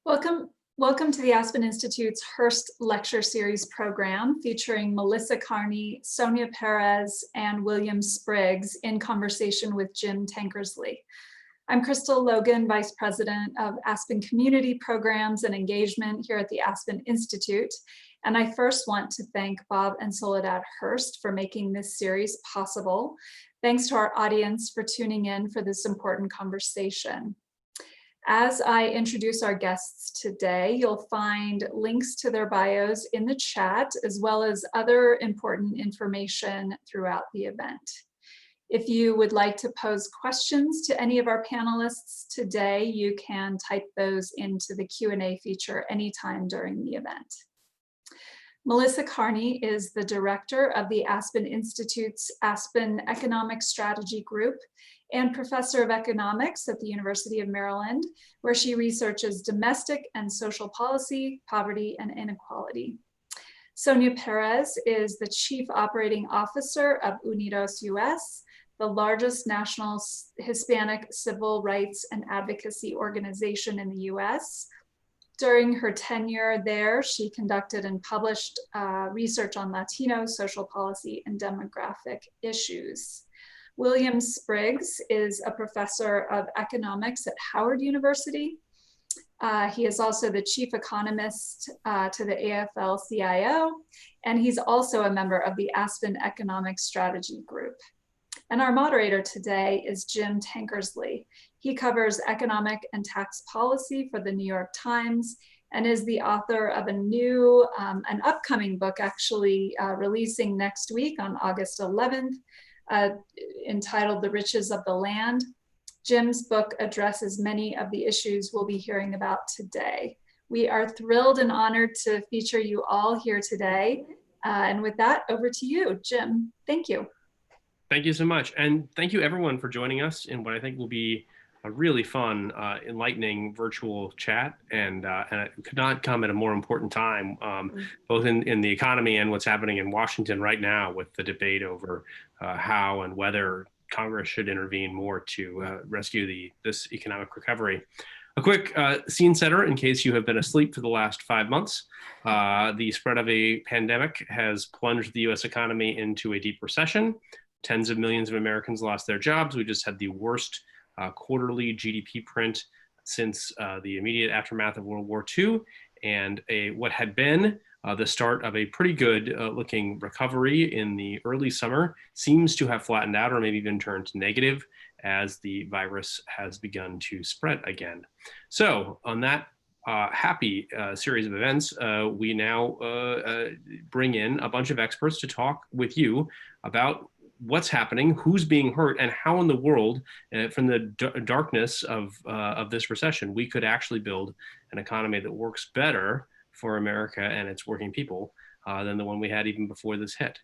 Welcome to the Aspen Institute's Hearst Lecture Series program featuring Melissa Kearney, Sonia Pérez, and William Spriggs in conversation with Jim Tankersley. I'm Crystal Logan, Vice President of Aspen Community Programs and Engagement here at the Aspen Institute. And I first want to thank Bob and Soledad Hearst for making this series possible. Thanks to our audience for tuning in for this important conversation. As I introduce our guests today, you'll find links to their bios in the chat, as well as other important information throughout the event. If you would like to pose questions to any of our panelists today, you can type those into the Q&A feature anytime during the event. Melissa Kearney is the director of the Aspen Institute's Aspen Economic Strategy Group and professor of economics at the University of Maryland, where she researches domestic and social policy, poverty, and inequality. Sonia Pérez is the chief operating officer of UnidosUS, the largest national Hispanic civil rights and advocacy organization in the US. During her tenure there, she conducted and published research on Latino social policy and demographic issues. William Spriggs is a professor of economics at Howard University. He is also the chief economist to the AFL-CIO, and he's also a member of the Aspen Economic Strategy Group. And our moderator today is Jim Tankersley. He covers economic and tax policy for the New York Times and is the author of an upcoming book actually releasing next week on August 11th, entitled The Riches of the Land. Jim's book addresses many of the issues we'll be hearing about today. We are thrilled and honored to feature you all here today. And with that, over to you, Jim. Thank you. Thank you so much. And thank you everyone for joining us in what I think will be a really fun, enlightening virtual chat. And it could not come at a more important time, both in the economy and what's happening in Washington right now with the debate over how and whether Congress should intervene more to rescue this economic recovery. A quick scene setter in case you have been asleep for the last 5 months. The spread of a pandemic has plunged the US economy into a deep recession. Tens of millions of Americans lost their jobs. We just had the worst quarterly GDP print since the immediate aftermath of World War II, and what had been the start of a pretty good looking recovery in the early summer seems to have flattened out or maybe even turned negative as the virus has begun to spread again. So on that happy series of events, we now bring in a bunch of experts to talk with you about what's happening, who's being hurt, and how in the world, from the darkness of this recession, we could actually build an economy that works better for America and its working people than the one we had even before this hit.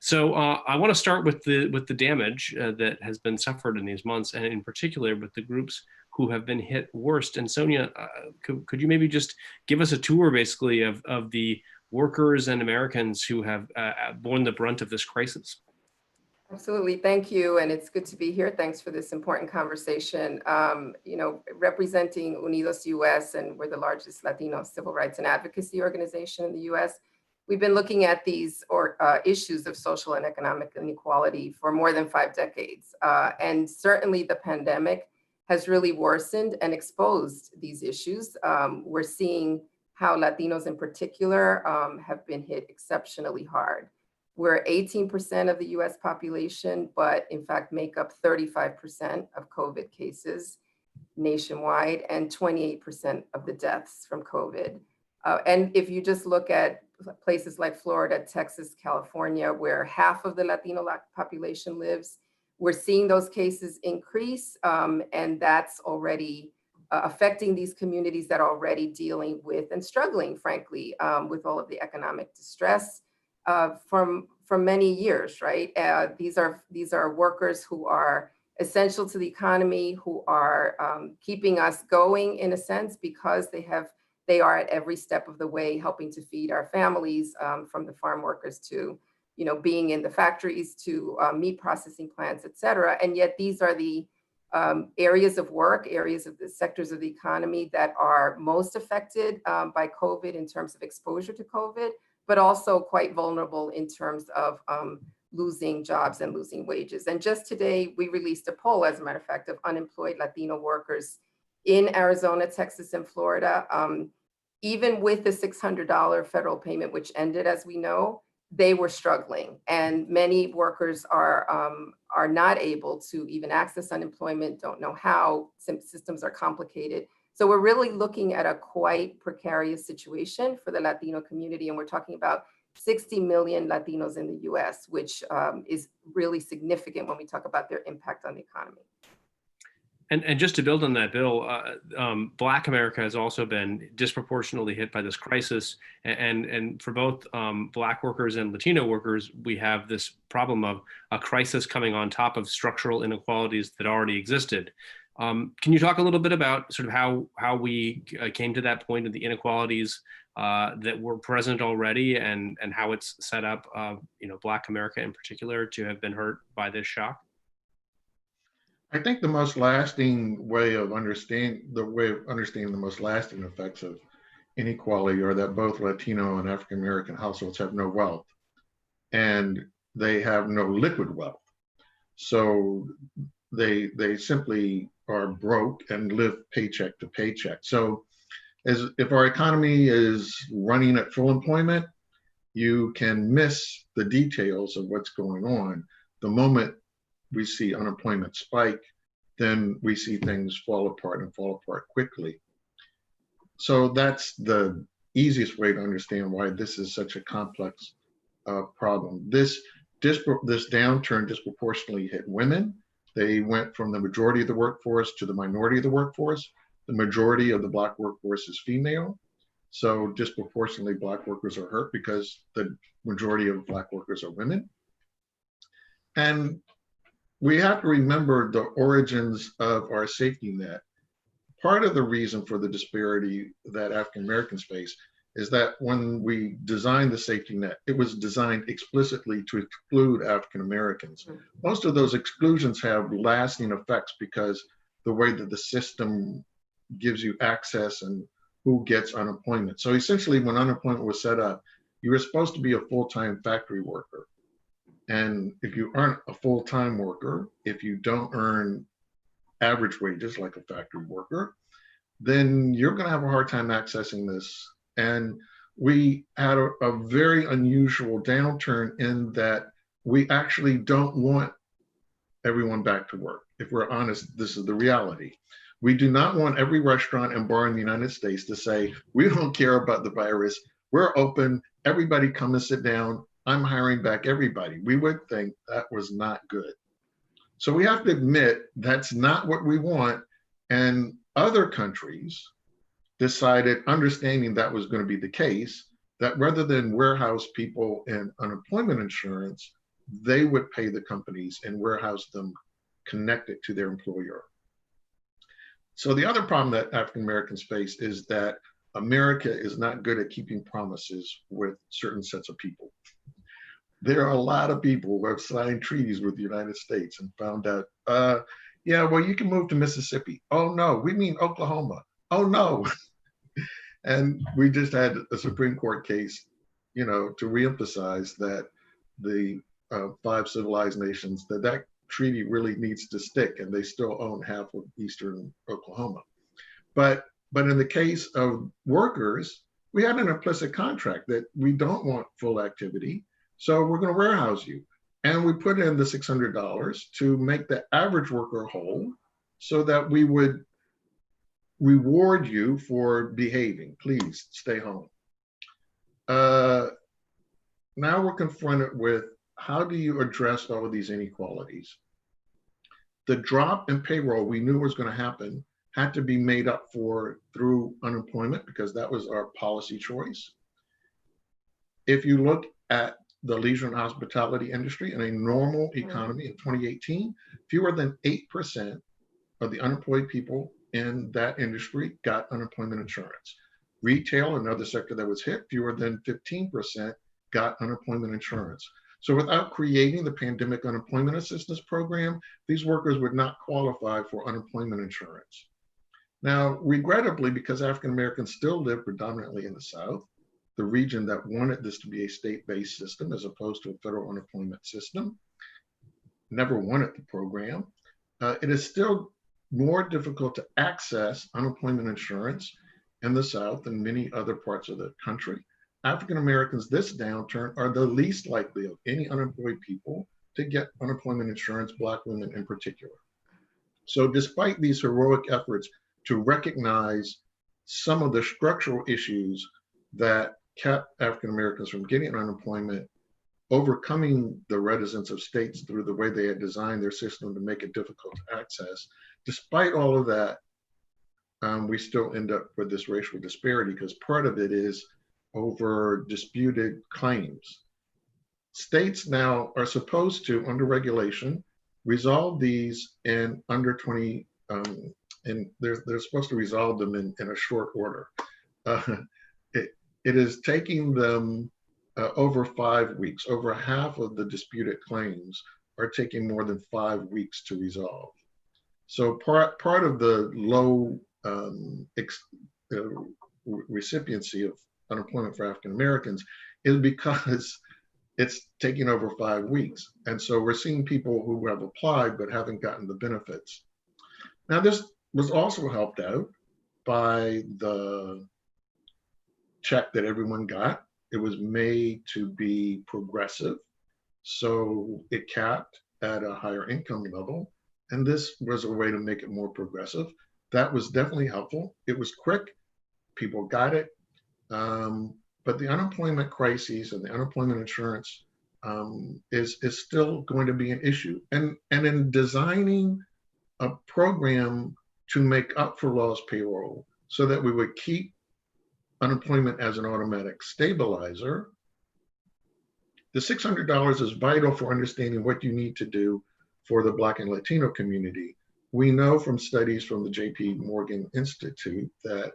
So I want to start with the damage that has been suffered in these months, and in particular with the groups who have been hit worst. And Sonia, could you maybe just give us a tour, basically, of the workers and Americans who have borne the brunt of this crisis? Absolutely, thank you, and it's good to be here. Thanks for this important conversation. Representing UnidosUS, and we're the largest Latino civil rights and advocacy organization in the US. We've been looking at these issues of social and economic inequality for more than 5 decades. And certainly the pandemic has really worsened and exposed these issues. We're seeing how Latinos in particular have been hit exceptionally hard. We're 18% of the US population, but in fact make up 35% of COVID cases nationwide and 28% of the deaths from COVID. And if you just look at places like Florida, Texas, California, where half of the Latino population lives, we're seeing those cases increase, and that's already affecting these communities that are already dealing with and struggling, frankly, with all of the economic distress from many years, right? These are workers who are essential to the economy, who are keeping us going in a sense because they are at every step of the way helping to feed our families, from the farm workers to being in the factories to meat processing plants, et cetera. And yet these are the areas of work, areas of the sectors of the economy that are most affected by COVID in terms of exposure to COVID, but also quite vulnerable in terms of losing jobs and losing wages. And just today, we released a poll, as a matter of fact, of unemployed Latino workers in Arizona, Texas, and Florida. Even with the $600 federal payment, which ended, as we know, they were struggling, and many workers are not able to even access unemployment, don't know how, systems are complicated. So we're really looking at a quite precarious situation for the Latino community, and we're talking about 60 million Latinos in the US, which is really significant when we talk about their impact on the economy. And just to build on that, Bill, Black America has also been disproportionately hit by this crisis. And for both Black workers and Latino workers, we have this problem of a crisis coming on top of structural inequalities that already existed. Can you talk a little bit about sort of how we came to that point of the inequalities that were present already, and how it's set up, Black America in particular, to have been hurt by this shock? I think the most lasting way of understanding the most lasting effects of inequality are that both Latino and African American households have no wealth, and they have no liquid wealth. So they simply are broke and live paycheck to paycheck. So if our economy is running at full employment, you can miss the details of what's going on. The moment we see unemployment spike, then we see things fall apart quickly. So that's the easiest way to understand why this is such a complex problem. This downturn disproportionately hit women. They went from the majority of the workforce to the minority of the workforce. The majority of the Black workforce is female. So disproportionately Black workers are hurt because the majority of Black workers are women. And we have to remember the origins of our safety net. Part of the reason for the disparity that African Americans face is that when we designed the safety net, it was designed explicitly to exclude African Americans. Most of those exclusions have lasting effects because the way that the system gives you access and who gets unemployment. So essentially, when unemployment was set up, you were supposed to be a full-time factory worker. And if you aren't a full-time worker, if you don't earn average wages like a factory worker, then you're going to have a hard time accessing this. And we had a very unusual downturn in that we actually don't want everyone back to work. If we're honest, this is the reality. We do not want every restaurant and bar in the United States to say, we don't care about the virus, we're open, everybody come and sit down, I'm hiring back everybody. We would think that was not good. So we have to admit that's not what we want. And other countries decided, understanding that was going to be the case, that rather than warehouse people in unemployment insurance, they would pay the companies and warehouse them connected to their employer. So the other problem that African Americans face is that America is not good at keeping promises with certain sets of people. There are a lot of people who have signed treaties with the United States and found out, yeah, well, you can move to Mississippi. Oh no, we mean Oklahoma. Oh no. And we just had a Supreme Court case, to reemphasize that the 5 civilized nations, that treaty really needs to stick, and they still own half of eastern Oklahoma. But in the case of workers, we had an implicit contract that we don't want full activity, so we're going to warehouse you. And we put in the $600 to make the average worker whole so that we would reward you for behaving. Please stay home. Now we're confronted with, how do you address all of these inequalities? The drop in payroll we knew was going to happen had to be made up for through unemployment, because that was our policy choice. If you look at the leisure and hospitality industry in a normal economy in 2018, fewer than 8% of the unemployed people in that industry got unemployment insurance. Retail, another sector that was hit, fewer than 15% got unemployment insurance. So without creating the Pandemic Unemployment Assistance Program, these workers would not qualify for unemployment insurance. Now, regrettably, because African Americans still live predominantly in the South, the region that wanted this to be a state-based system as opposed to a federal unemployment system, never wanted the program. It is still more difficult to access unemployment insurance in the South than many other parts of the country. African Americans this downturn are the least likely of any unemployed people to get unemployment insurance, Black women in particular. So despite these heroic efforts to recognize some of the structural issues that kept African Americans from getting unemployment, overcoming the reticence of states through the way they had designed their system to make it difficult to access, despite all of that, we still end up with this racial disparity because part of it is over disputed claims. States now are supposed to, under regulation, resolve these in under 20, and they're supposed to resolve them in a short order. It is taking them over 5 weeks. Over half of the disputed claims are taking more than 5 weeks to resolve. So part of the low recipiency of unemployment for African Americans is because it's taking over 5 weeks. And so we're seeing people who have applied but haven't gotten the benefits. Now, this was also helped out by the check that everyone got. It was made to be progressive, so it capped at a higher income level. And this was a way to make it more progressive. That was definitely helpful. It was quick, people got it. But the unemployment crises and the unemployment insurance is still going to be an issue. And in designing a program to make up for lost payroll so that we would keep unemployment as an automatic stabilizer, the $600 is vital for understanding what you need to do for the Black and Latino community. We know from studies from the JP Morgan Institute that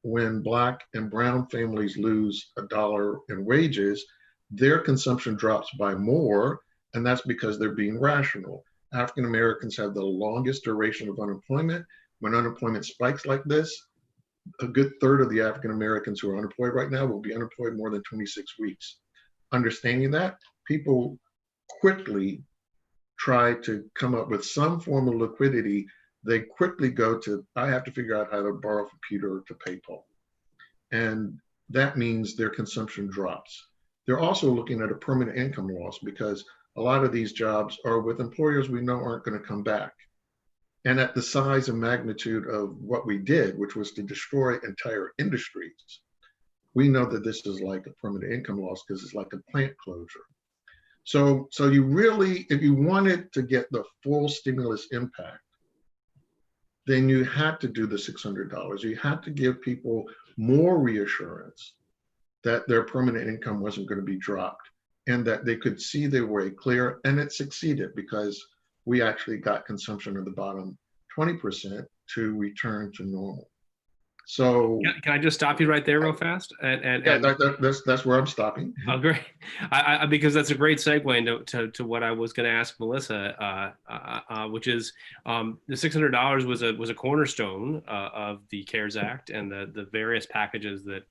when Black and brown families lose $1 in wages, their consumption drops by more, and that's because they're being rational. African Americans have the longest duration of unemployment. When unemployment spikes like this, a good third of the African Americans who are unemployed right now will be unemployed more than 26 weeks. Understanding that, people quickly try to come up with some form of liquidity. They quickly go to, I have to figure out how to borrow from Peter to pay Paul. And that means their consumption drops. They're also looking at a permanent income loss because a lot of these jobs are with employers we know aren't going to come back. And at the size and magnitude of what we did, which was to destroy entire industries, we know that this is like a permanent income loss because it's like a plant closure. So you really, if you wanted to get the full stimulus impact, then you had to do the $600. You had to give people more reassurance that their permanent income wasn't going to be dropped and that they could see their way clear. And it succeeded because we actually got consumption of the bottom 20% to return to normal. So can I just stop you right there real fast? That's where I'm stopping. Oh, great. Because that's a great segue to what I was going to ask Melissa, which is the $600 was a cornerstone of the CARES Act and the various packages that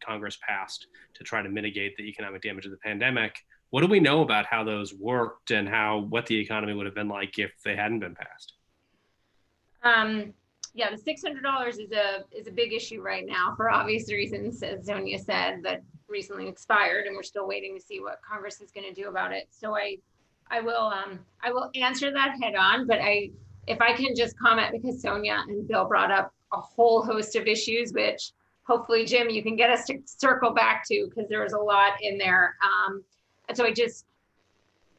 Congress passed to try to mitigate the economic damage of the pandemic. What do we know about how those worked and what the economy would have been like if they hadn't been passed? Yeah, the $600 is a big issue right now for obvious reasons, as Sonia said, that recently expired, and we're still waiting to see what Congress is going to do about it. So I will answer that head on, but if I can just comment, because Sonia and Bill brought up a whole host of issues, which hopefully, Jim, you can get us to circle back to, because there was a lot in there. And so I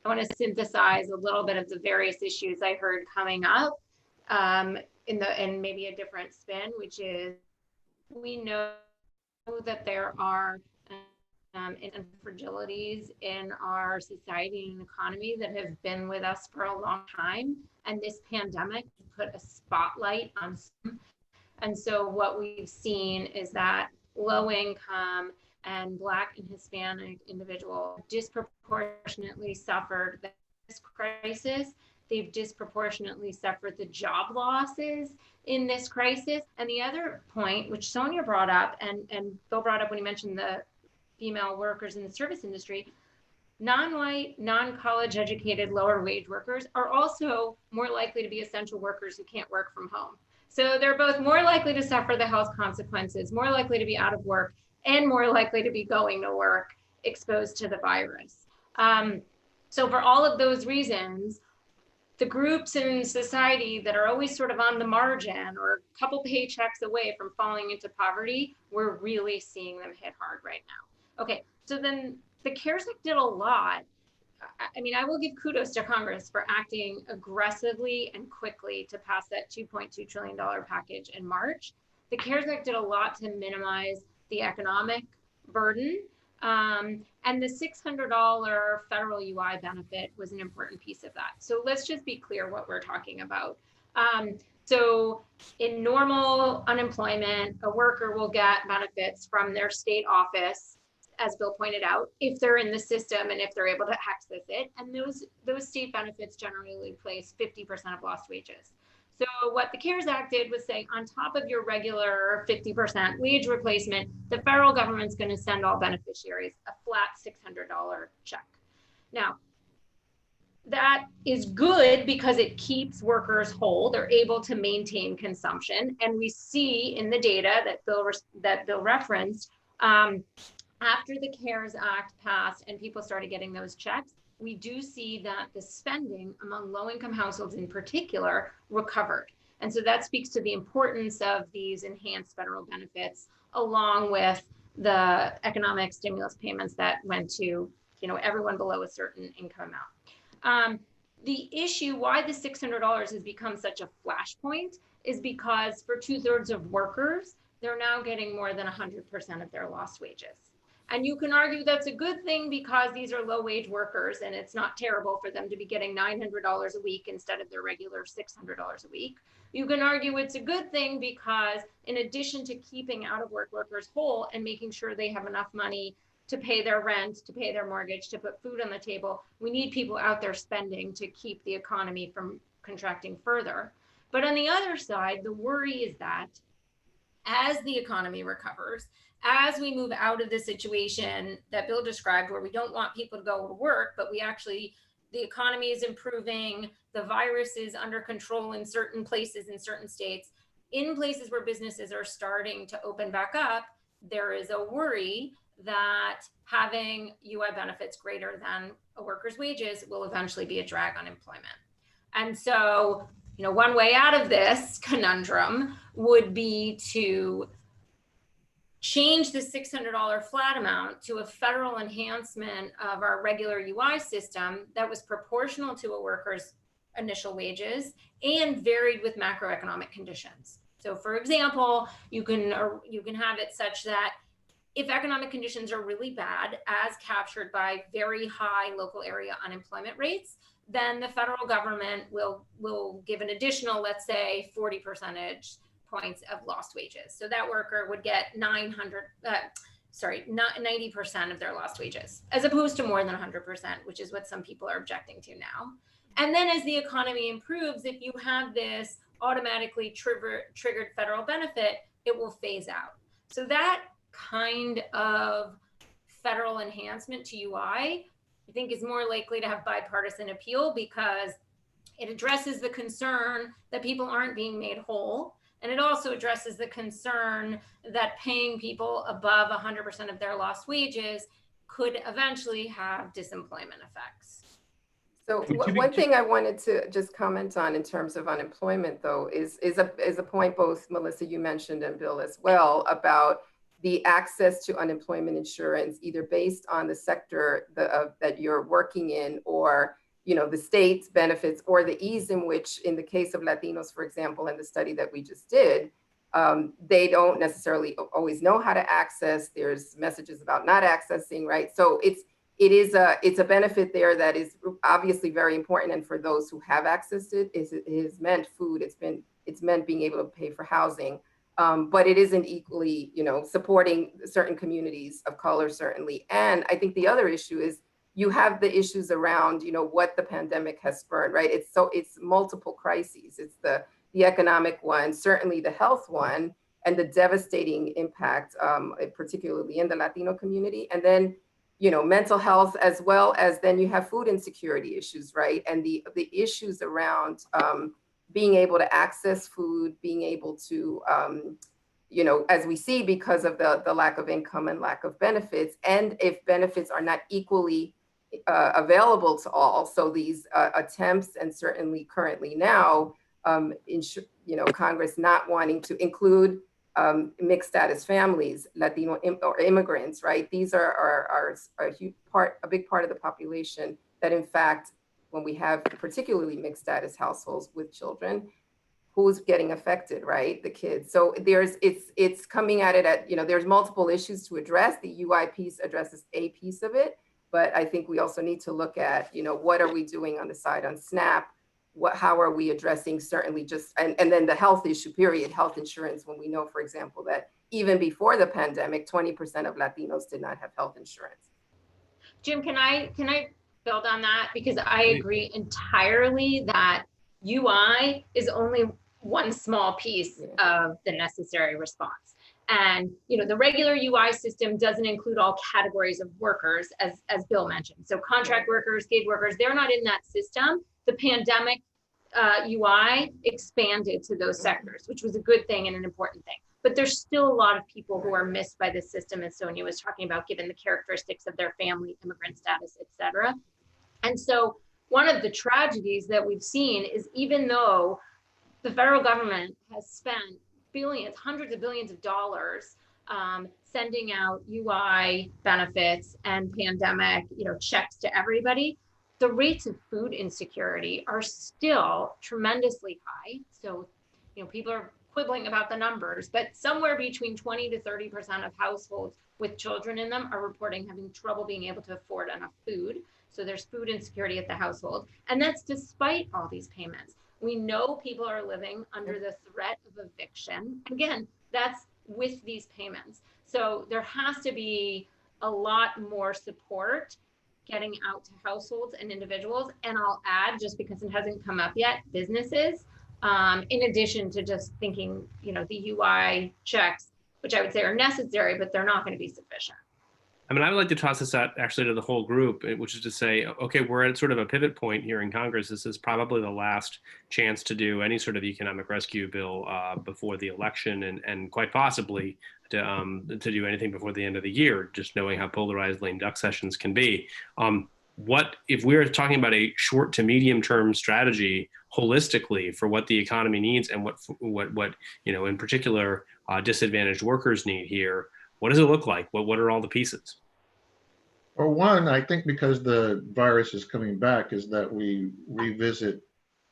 want to synthesize a little bit of the various issues I heard coming up. In maybe a different spin, which is we know that there are fragilities in our society and economy that have been with us for a long time, and this pandemic put a spotlight on some. And so what we've seen is that low income, and Black and Hispanic individuals disproportionately suffered this crisis. They've disproportionately suffered the job losses in this crisis. And the other point, which Sonia brought up, and Bill brought up when he mentioned the female workers in the service industry, non-white, non-college educated, lower wage workers are also more likely to be essential workers who can't work from home. So they're both more likely to suffer the health consequences, more likely to be out of work, and more likely to be going to work exposed to the virus. So for all of those reasons, the groups in society that are always sort of on the margin or a couple paychecks away from falling into poverty, we're really seeing them hit hard right now. Okay, so then the CARES Act did a lot. I mean, I will give kudos to Congress for acting aggressively and quickly to pass that $2.2 trillion package in March. The CARES Act did a lot to minimize the economic burden. And the $600 federal UI benefit was an important piece of that. So let's just be clear what we're talking about. So in normal unemployment, a worker will get benefits from their state office, as Bill pointed out, if they're in the system and if they're able to access it. And those state benefits generally replace 50% of lost wages. So what the CARES Act did was say, on top of your regular 50% wage replacement, the federal government's going to send all beneficiaries a flat $600 check. Now, that is good because it keeps workers whole. They're able to maintain consumption. And we see in the data that Bill referenced, after the CARES Act passed and people started getting those checks, we do see that the spending among low-income households in particular recovered. And so that speaks to the importance of these enhanced federal benefits, along with the economic stimulus payments that went to, everyone below a certain income amount. The issue why the $600 has become such a flashpoint is because for 2/3 of workers, they're now getting more than 100% of their lost wages. And you can argue that's a good thing because these are low wage workers and it's not terrible for them to be getting $900 a week instead of their regular $600 a week. You can argue it's a good thing because in addition to keeping out of work workers whole and making sure they have enough money to pay their rent, to pay their mortgage, to put food on the table, we need people out there spending to keep the economy from contracting further. But on the other side, the worry is that as the economy recovers, as we move out of the situation that Bill described, where we don't want people to go to work, but the economy is improving, the virus is under control in certain places, in certain states, in places where businesses are starting to open back up, there is a worry that having UI benefits greater than a worker's wages will eventually be a drag on employment. And so, one way out of this conundrum would be to change the $600 flat amount to a federal enhancement of our regular UI system that was proportional to a worker's initial wages and varied with macroeconomic conditions. So for example, you can have it such that if economic conditions are really bad, as captured by very high local area unemployment rates, then the federal government will give an additional, let's say, 40 percentage points of lost wages. So that worker would get 90% of their lost wages, as opposed to more than 100%, which is what some people are objecting to now. And then as the economy improves, if you have this automatically triggered federal benefit, it will phase out. So that kind of federal enhancement to UI, I think, is more likely to have bipartisan appeal because it addresses the concern that people aren't being made whole. And it also addresses the concern that paying people above 100% of their lost wages could eventually have disemployment effects. So one thing I wanted to just comment on in terms of unemployment, though, is a point both Melissa, you mentioned, and Bill as well, about the access to unemployment insurance, either based on the sector that you're working in, or the state's benefits, or the ease in which, in the case of Latinos, for example, in the study that we just did, they don't necessarily always know how to access. There's messages about not accessing, right? So it's a benefit there that is obviously very important. And for those who have accessed it, it has meant food. It's meant being able to pay for housing. but it isn't equally, supporting certain communities of color, certainly. And I think the other issue is you have the issues around, what the pandemic has spurred, right? It's multiple crises. It's the economic one, certainly the health one, and the devastating impact, particularly in the Latino community. And then, mental health, as well as then you have food insecurity issues, right? And the issues around being able to access food, being able to, as we see, because of the lack of income and lack of benefits, and if benefits are not equally available to all. So these attempts, and certainly currently now, Congress not wanting to include mixed status families, Latino or immigrants, right? These are a big part of the population that, in fact, when we have particularly mixed status households with children, who's getting affected, right? The kids. So it's coming at it at, there's multiple issues to address. The UI piece addresses a piece of it, but I think we also need to look at, what are we doing on the side on SNAP? How are we addressing certainly and then the health issue, period, health insurance, when we know, for example, that even before the pandemic, 20% of Latinos did not have health insurance. Jim, can I build on that? Because I agree entirely that UI is only one small piece of the necessary response. And the regular UI system doesn't include all categories of workers, as Bill mentioned. So contract workers, gig workers, they're not in that system. The pandemic UI expanded to those sectors, which was a good thing and an important thing. But there's still a lot of people who are missed by this system, as Sonia was talking about, given the characteristics of their family, immigrant status, et cetera. And so one of the tragedies that we've seen is, even though the federal government has spent billions, hundreds of billions of dollars sending out UI benefits and pandemic, checks to everybody, the rates of food insecurity are still tremendously high. So, people are quibbling about the numbers, but somewhere between 20 to 30% of households with children in them are reporting having trouble being able to afford enough food. So there's food insecurity at the household. And that's despite all these payments. We know people are living under the threat of eviction. Again, that's with these payments. So there has to be a lot more support getting out to households and individuals. And I'll add, just because it hasn't come up yet, businesses, in addition to just thinking, the UI checks, which I would say are necessary, but they're not going to be sufficient. I mean, I would like to toss this out actually to the whole group, which is to say, okay, we're at sort of a pivot point here in Congress. This is probably the last chance to do any sort of economic rescue bill before the election, and quite possibly to do anything before the end of the year, just knowing how polarized lame duck sessions can be. What if we're talking about a short to medium term strategy holistically for what the economy needs, and what in particular disadvantaged workers need here? What does it look like? What are all the pieces? Well, one, I think because the virus is coming back, is that we revisit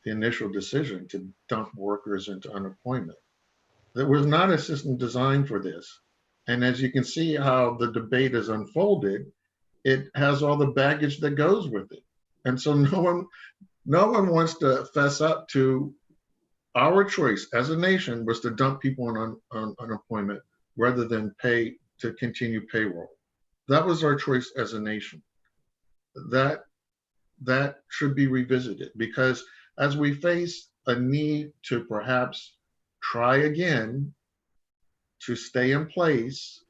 the initial decision to dump workers into unemployment. There was not a system designed for this. And as you can see how the debate has unfolded, it has all the baggage that goes with it. And so no one wants to fess up to our choice as a nation was to dump people on unemployment rather than pay to continue payroll. That was our choice as a nation. That should be revisited, because as we face a need to perhaps try again to stay in place,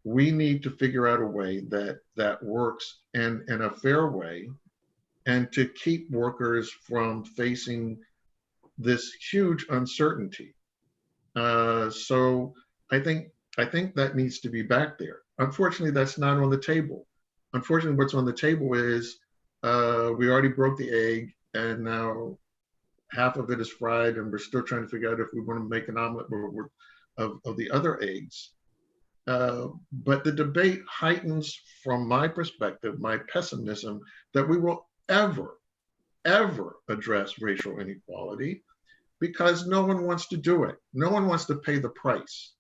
we need to figure out a way that works in a fair way, and to keep workers from facing this huge uncertainty. So I think that needs to be back there. Unfortunately, that's not on the table. Unfortunately, what's on the table is we already broke the egg, and now half of it is fried, and we're still trying to figure out if we want to make an omelet of the other eggs. But the debate heightens, from my perspective, my pessimism that we will ever address racial inequality, because no one wants to do it. No one wants to pay the price.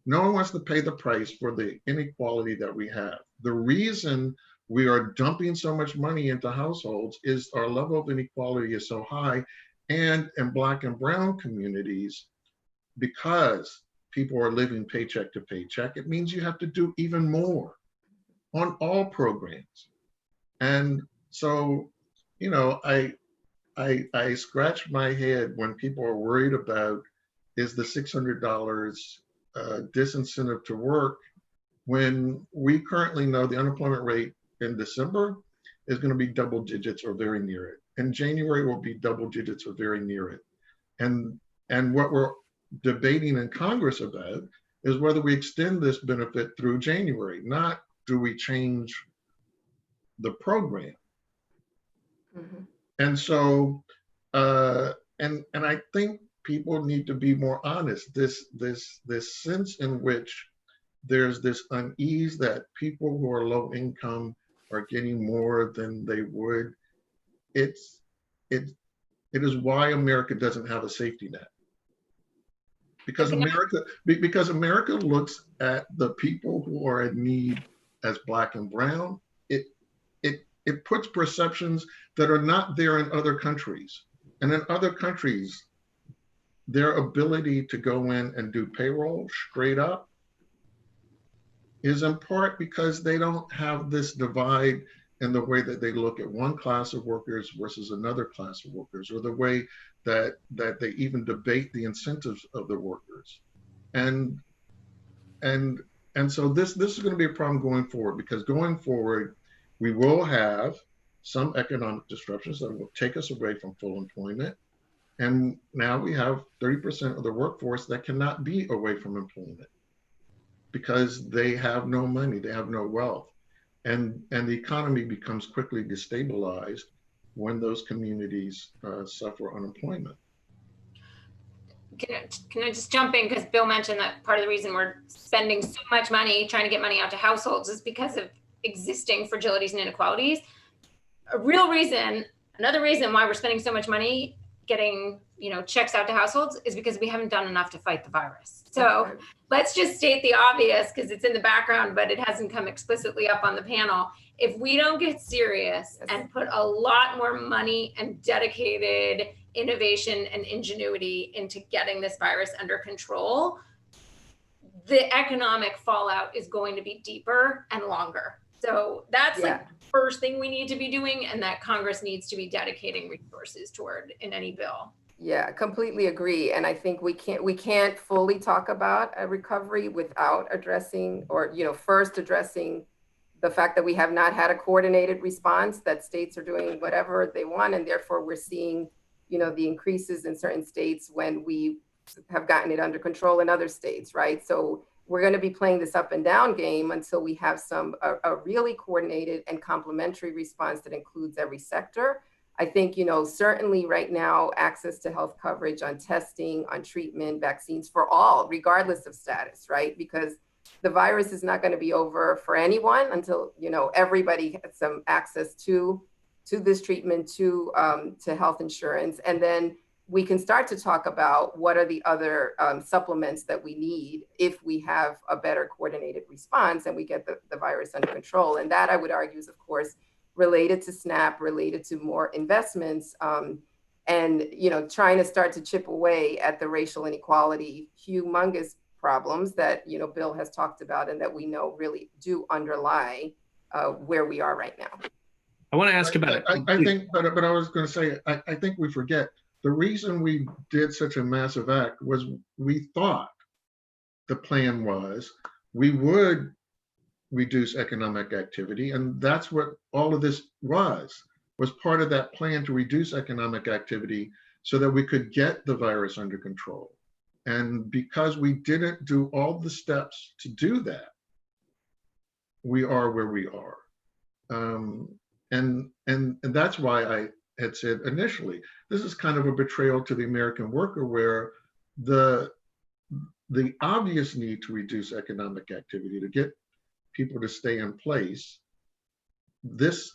No one wants to pay the price for the inequality that we have. The reason we are dumping so much money into households is our level of inequality is so high. And in Black and brown communities, because people are living paycheck to paycheck, it means you have to do even more on all programs. And so, you know, I scratch my head when people are worried about, is the $600 disincentive to work, when we currently know the unemployment rate in December is going to be double digits or very near it. And January will be double digits or very near it. And what we're debating in Congress about is whether we extend this benefit through January, not do we change the program. Mhm. And so, and I think people need to be more honest. This sense in which there's this unease that people who are low income are getting more than they would. It is why America doesn't have a safety net. Because America looks at the people who are in need as Black and brown. It puts perceptions that are not there in other countries. And in other countries, their ability to go in and do payroll straight up is in part because they don't have this divide in the way that they look at one class of workers versus another class of workers, or the way that they even debate the incentives of the workers. And so this is going to be a problem going forward, because going forward, we will have some economic disruptions that will take us away from full employment. And now we have 30% of the workforce that cannot be away from employment because they have no money, they have no wealth. And the economy becomes quickly destabilized when those communities suffer unemployment. Can I just jump in? Because Bill mentioned that part of the reason we're spending so much money trying to get money out to households is because of existing fragilities and inequalities. Another reason why we're spending so much money getting, checks out to households is because we haven't done enough to fight the virus. So let's just state the obvious, because it's in the background, but it hasn't come explicitly up on the panel. If we don't get serious and put a lot more money and dedicated innovation and ingenuity into getting this virus under control, the economic fallout is going to be deeper and longer. So that's like the first thing we need to be doing, and that Congress needs to be dedicating resources toward in any bill. Yeah, completely agree. And I think we can't fully talk about a recovery without addressing, or first addressing the fact that we have not had a coordinated response, that states are doing whatever they want, and therefore we're seeing the increases in certain states when we have gotten it under control in other states, right? So we're going to be playing this up and down game until we have a really coordinated and complementary response that includes every sector. I think, certainly right now, access to health coverage on testing, on treatment, vaccines for all, regardless of status, right? Because the virus is not going to be over for anyone until, everybody has some access to this treatment, to health insurance. And then we can start to talk about what are the other supplements that we need if we have a better coordinated response and we get the virus under control. And that, I would argue, is, of course, related to SNAP, related to more investments, and trying to start to chip away at the racial inequality, humongous problems that Bill has talked about and that we know really do underlie where we are right now. I want to ask about it. I think, but I was going to say, I think we forget the reason we did such a massive act was we thought the plan was we would reduce economic activity, and that's what all of this was part of that plan, to reduce economic activity so that we could get the virus under control. And because we didn't do all the steps to do that, we are where we are. And that's why I had said initially, this is kind of a betrayal to the American worker, where the obvious need to reduce economic activity, to get people to stay in place, this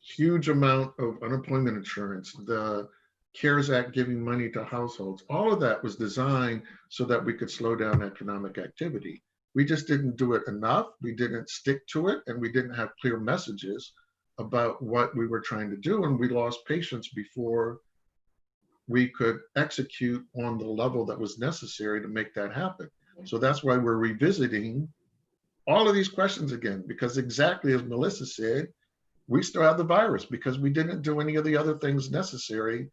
huge amount of unemployment insurance, the CARES Act giving money to households, all of that was designed so that we could slow down economic activity. We just didn't do it enough. We didn't stick to it, and we didn't have clear messages about what we were trying to do, and we lost patience before we could execute on the level that was necessary to make that happen. So that's why we're revisiting all of these questions again, because exactly as Melissa said, we still have the virus because we didn't do any of the other things necessary.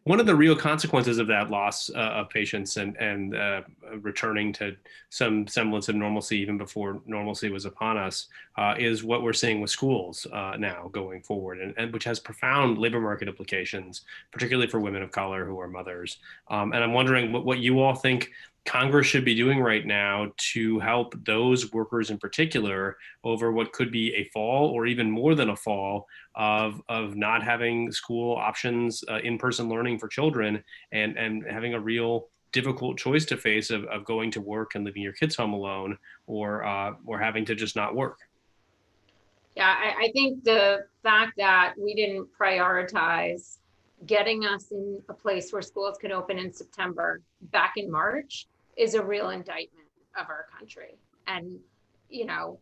One of the real consequences of that loss of patience and returning to some semblance of normalcy even before normalcy was upon us is what we're seeing with schools now going forward, and which has profound labor market implications, particularly for women of color who are mothers. And I'm wondering what you all think Congress should be doing right now to help those workers in particular over what could be a fall or even more than a fall of not having school options, in-person learning for children, and having a real difficult choice to face of going to work and leaving your kids home alone, or having to just not work. Yeah, I think the fact that we didn't prioritize getting us in a place where schools could open in September back in March is a real indictment of our country. And, you know,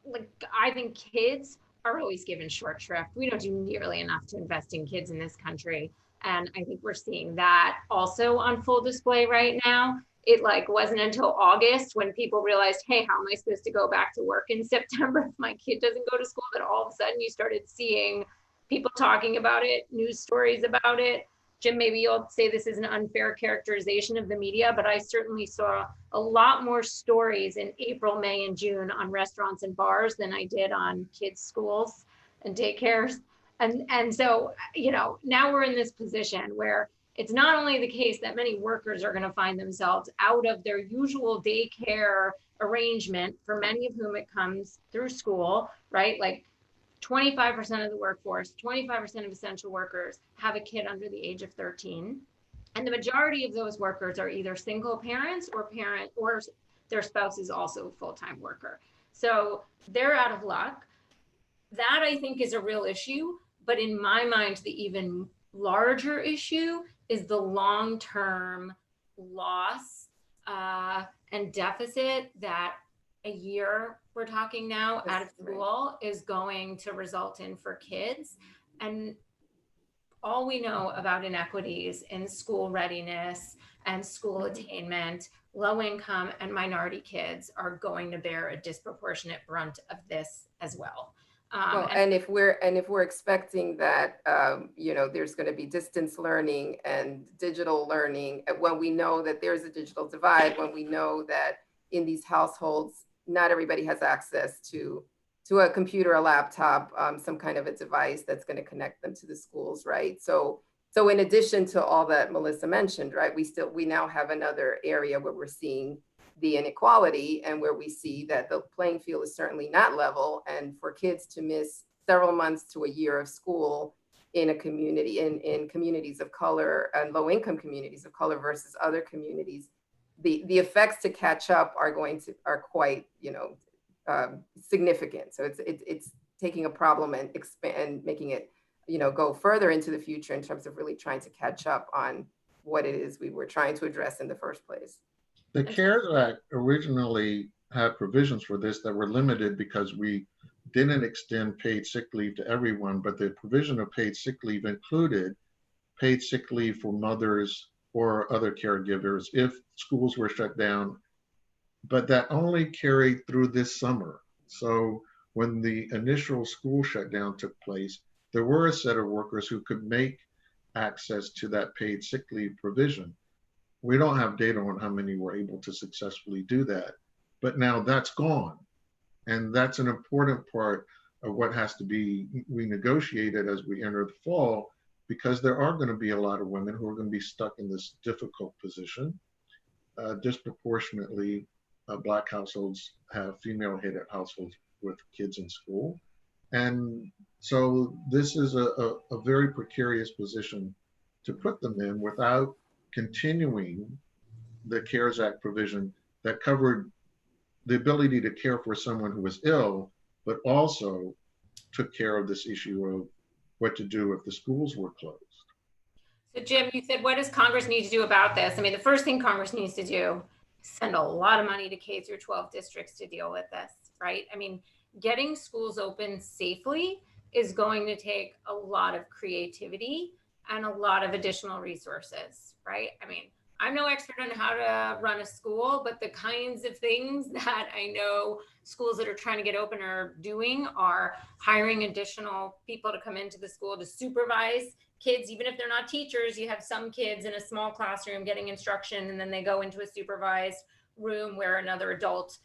like, I think kids are always given short shrift. We don't do nearly enough to invest in kids in this country. And I think we're seeing that also on full display right now. It wasn't until August when people realized, hey, how am I supposed to go back to work in September if my kid doesn't go to school, that all of a sudden you started seeing people talking about it, news stories about it. Jim, maybe you'll say this is an unfair characterization of the media, but I certainly saw a lot more stories in April, May, and June on restaurants and bars than I did on kids' schools and daycares. And so, you know, now we're in this position where it's not only the case that many workers are going to find themselves out of their usual daycare arrangement, for many of whom it comes through school, right? Like 25% of the workforce, 25% of essential workers have a kid under the age of 13. And the majority of those workers are either single parents or their spouse is also a full-time worker. So they're out of luck. That, I think, is a real issue. But in my mind, the even larger issue is the long-term loss and deficit that a year we're talking now out of school is going to result in for kids. And all we know about inequities in school readiness and school attainment, low income and minority kids are going to bear a disproportionate brunt of this as well. And if we're expecting that, you know, there's going to be distance learning and digital learning, when we know that there's a digital divide, when we know that in these households, not everybody has access to a computer, a laptop, some kind of a device that's going to connect them to the schools, right? So in addition to all that Melissa mentioned, right, we now have another area where we're seeing the inequality, and where we see that the playing field is certainly not level, and for kids to miss several months to a year of school in a community, in communities of color and low income communities of color versus other communities, the effects to catch up are quite, you know, significant. So it's taking a problem and making it, you know, go further into the future in terms of really trying to catch up on what it is we were trying to address in the first place. The CARES Act originally had provisions for this that were limited because we didn't extend paid sick leave to everyone, but the provision of paid sick leave included paid sick leave for mothers or other caregivers if schools were shut down, but that only carried through this summer. So when the initial school shutdown took place, there were a set of workers who could make access to that paid sick leave provision. We don't have data on how many were able to successfully do that, but now that's gone. And that's an important part of what has to be renegotiated as we enter the fall, because there are going to be a lot of women who are going to be stuck in this difficult position. Disproportionately, Black households have female-headed households with kids in school. And so this is a very precarious position to put them in without continuing the CARES Act provision that covered the ability to care for someone who was ill, but also took care of this issue of what to do if the schools were closed. So Jim, you said, what does Congress need to do about this? I mean, the first thing Congress needs to do is send a lot of money to K through 12 districts to deal with this, right? I mean, getting schools open safely is going to take a lot of creativity and a lot of additional resources, right? I mean, I'm no expert on how to run a school, but the kinds of things that I know schools that are trying to get open are doing are hiring additional people to come into the school to supervise kids, even if they're not teachers. You have some kids in a small classroom getting instruction, and then they go into a supervised room where another adult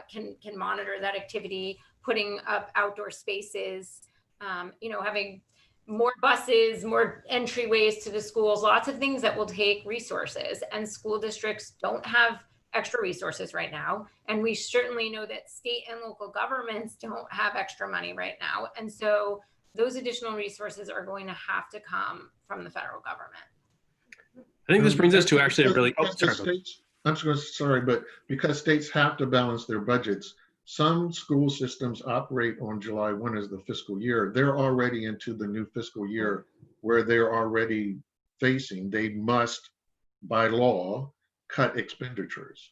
can monitor that activity, putting up outdoor spaces, having more buses, more entryways to the schools, lots of things that will take resources, and school districts don't have extra resources right now. And we certainly know that state and local governments don't have extra money right now. And so those additional resources are going to have to come from the federal government. I think this brings us to actually a really, sorry, but because states have to balance their budgets, some school systems operate on July 1 as the fiscal year. They're already into the new fiscal year where they're already facing, they must, by law, cut expenditures.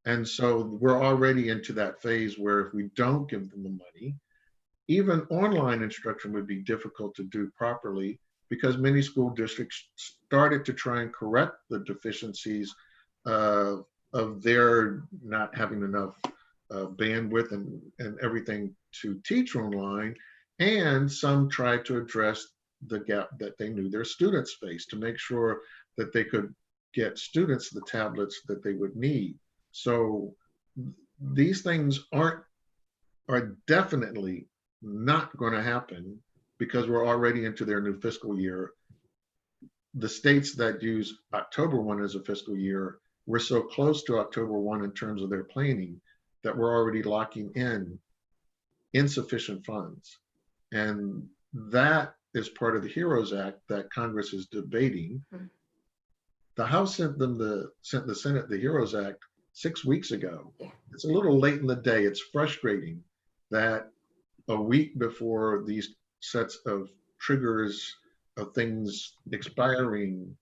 And so we're already into that phase where if we don't give them the money, even online instruction would be difficult to do properly, because many school districts started to try and correct the deficiencies of their not having enough bandwidth and everything to teach online, and some tried to address the gap that they knew their students faced to make sure that they could get students the tablets that they would need. So these things are definitely not going to happen because we're already into their new fiscal year. The states that use October 1 as a fiscal year, we're so close to October 1 in terms of their planning that we're already locking in insufficient funds. And that is part of the HEROES Act that Congress is debating. The House sent the Senate the HEROES Act 6 weeks ago. It's a little late in the day. It's frustrating that a week before these sets of triggers of things expiring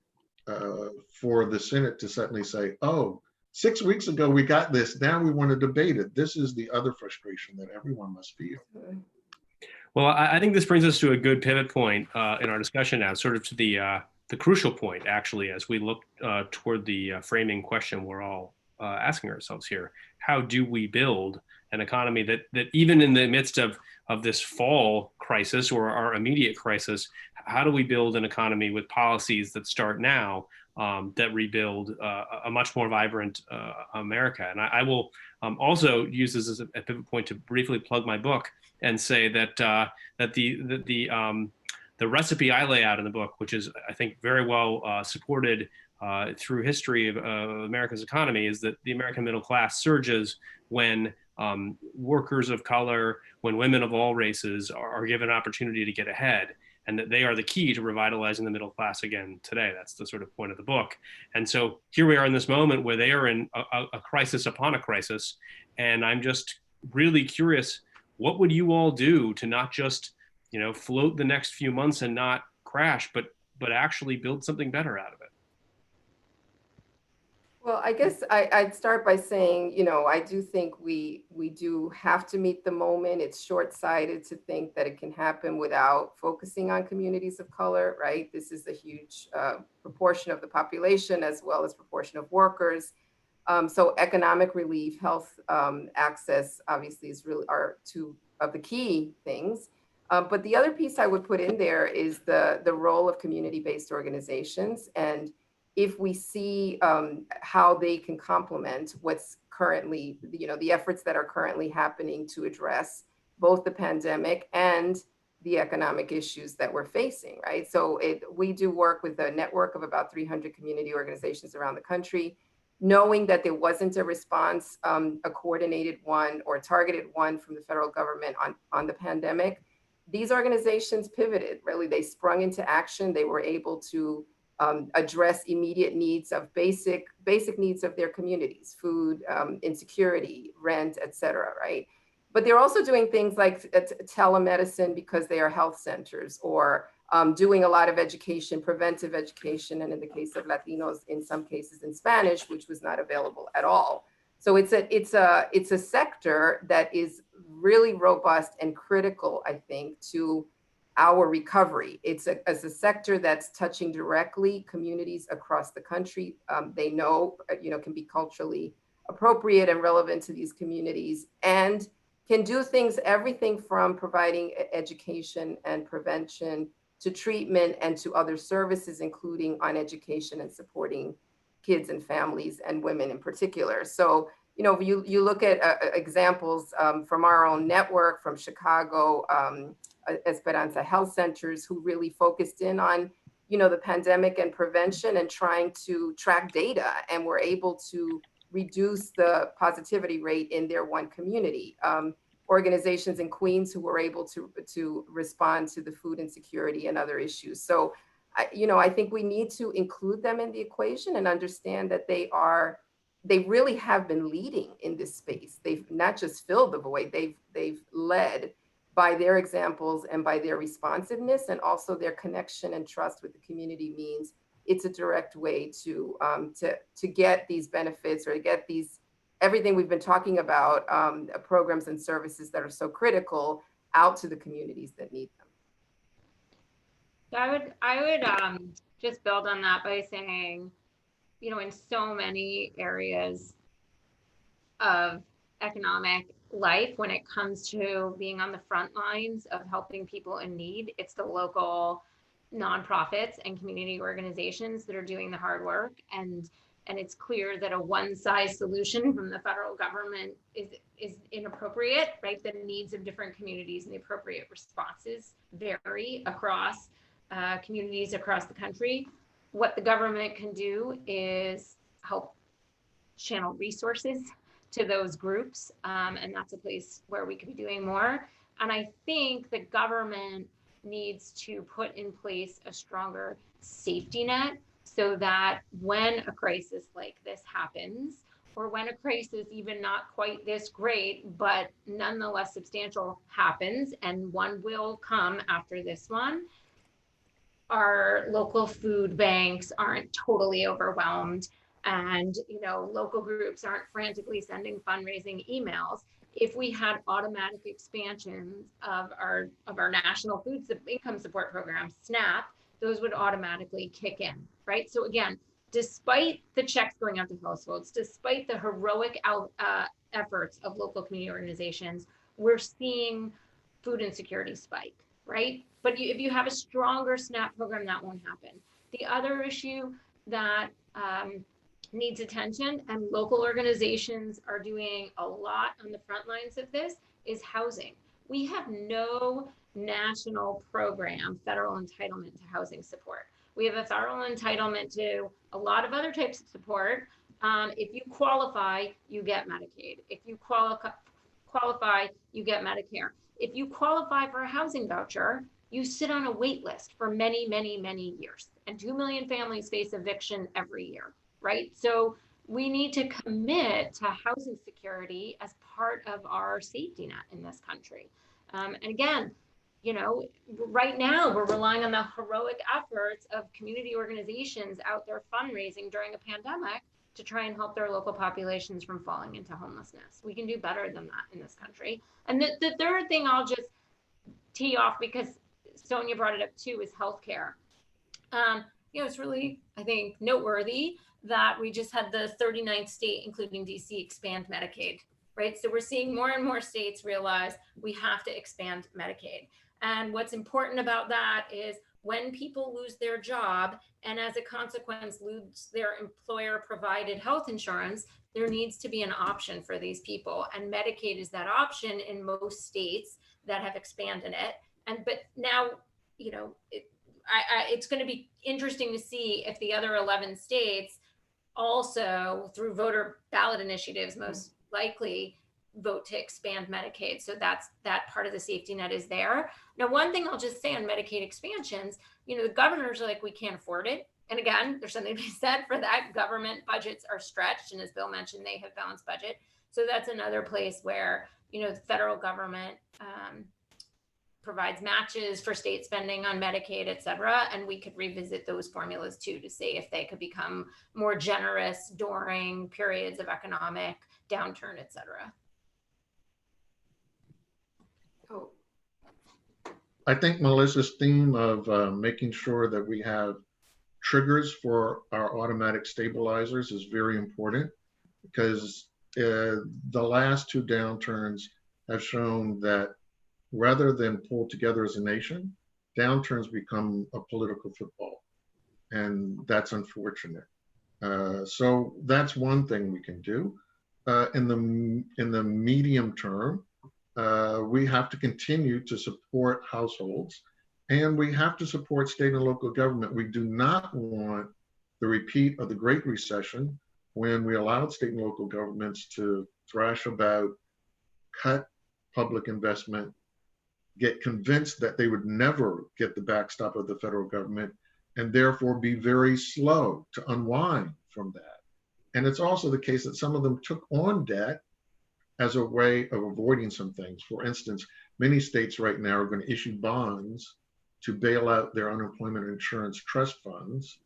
for the Senate to suddenly say, oh, 6 weeks ago we got this, now we want to debate it. This is the other frustration that everyone must feel. Well, I think this brings us to a good pivot point in our discussion now, sort of to the crucial point, actually, as we look toward the framing question we're all asking ourselves here. How do we build an economy that even in the midst of this fall crisis or our immediate crisis, how do we build an economy with policies that start now that rebuild a much more vibrant America? And I will also use this as a pivot point to briefly plug my book and say that the recipe I lay out in the book, which is, I think, very well supported through history of America's economy, is that the American middle class surges when workers of color, when women of all races are given an opportunity to get ahead, and that they are the key to revitalizing the middle class again today. That's the sort of point of the book. And so here we are in this moment where they are in a crisis upon a crisis. And I'm just really curious, what would you all do to not just, float the next few months and not crash, but actually build something better out of it? Well, I guess I'd start by saying, I do think we do have to meet the moment. It's short-sighted to think that it can happen without focusing on communities of color, right? This is a huge proportion of the population as well as proportion of workers. So economic relief, health access, obviously are two of the key things. But the other piece I would put in there is the role of community-based organizations. And if we see how they can complement what's currently, the efforts that are currently happening to address both the pandemic and the economic issues that we're facing, right? So we do work with a network of about 300 community organizations around the country, knowing that there wasn't a response, a coordinated one or targeted one from the federal government on the pandemic. These organizations pivoted, really. They sprung into action. They were able to address immediate needs of basic needs of their communities, food, insecurity, rent, et cetera, right? But they're also doing things like telemedicine because they are health centers, or doing a lot of education, preventive education, and in the case of Latinos, in some cases in Spanish, which was not available at all. So it's a sector that is really robust and critical, I think, to our recovery. It's a sector that's touching directly communities across the country. They know, can be culturally appropriate and relevant to these communities, and can do things, everything from providing education and prevention to treatment and to other services, including on education and supporting kids and families and women in particular. So, you look at examples from our own network, from Chicago, Esperanza Health Centers, who really focused in on, the pandemic and prevention and trying to track data, and were able to reduce the positivity rate in their one community. Organizations in Queens who were able to respond to the food insecurity and other issues. So, I think we need to include them in the equation and understand that they really have been leading in this space. They've not just filled the void, they've led by their examples and by their responsiveness, and also their connection and trust with the community means it's a direct way to get these benefits, or to get these, everything we've been talking about, programs and services that are so critical, out to the communities that need them. I would just build on that by saying, in so many areas of economic life, when it comes to being on the front lines of helping people in need, it's the local nonprofits and community organizations that are doing the hard work. And it's clear that a one-size solution from the federal government is inappropriate, right? The needs of different communities and the appropriate responses vary across communities across the country. What the government can do is help channel resources to those groups, and that's a place where we could be doing more. And I think the government needs to put in place a stronger safety net, so that when a crisis like this happens, or when a crisis even not quite this great, but nonetheless substantial happens, and one will come after this one, our local food banks aren't totally overwhelmed, and local groups aren't frantically sending fundraising emails. If we had automatic expansions of our national food income support program, SNAP, those would automatically kick in, right? So again, despite the checks going out to households, despite the heroic efforts of local community organizations, we're seeing food insecurity spike, right? But if you have a stronger SNAP program, that won't happen. The other issue that needs attention, and local organizations are doing a lot on the front lines of this, is housing. We have no national program, federal entitlement to housing support. We have a federal entitlement to a lot of other types of support. If you qualify, you get Medicaid. If you qualify, you get Medicare. If you qualify for a housing voucher, you sit on a wait list for many, many, many years. And 2 million families face eviction every year, right? So we need to commit to housing security as part of our safety net in this country. And again, right now we're relying on the heroic efforts of community organizations out there fundraising during a pandemic to try and help their local populations from falling into homelessness. We can do better than that in this country. And the third thing I'll just tee off, because Sonia brought it up too, is healthcare. It's really, I think, noteworthy that we just had the 39th state, including DC, expand Medicaid, right? So we're seeing more and more states realize we have to expand Medicaid. And what's important about that is when people lose their job and as a consequence lose their employer provided health insurance, there needs to be an option for these people. And Medicaid is that option in most states that have expanded it. But now, it's going to be interesting to see if the other 11 states also, through voter ballot initiatives, most likely vote to expand Medicaid. So that part of the safety net is there. Now, one thing I'll just say on Medicaid expansions, the governors are like, we can't afford it. And again, there's something to be said for that. Government budgets are stretched. And as Bill mentioned, they have balanced budget. So that's another place where, the federal government provides matches for state spending on Medicaid, et cetera. And we could revisit those formulas too, to see if they could become more generous during periods of economic downturn, et cetera. Oh, I think Melissa's theme of making sure that we have triggers for our automatic stabilizers is very important, because the last two downturns have shown that rather than pull together as a nation, downturns become a political football, and that's unfortunate. So that's one thing we can do. In the medium term, we have to continue to support households, and we have to support state and local government. We do not want the repeat of the Great Recession, when we allowed state and local governments to thrash about, cut public investment, get convinced that they would never get the backstop of the federal government, and therefore be very slow to unwind from that. And it's also the case that some of them took on debt as a way of avoiding some things. For instance, many states right now are going to issue bonds to bail out their unemployment insurance trust funds.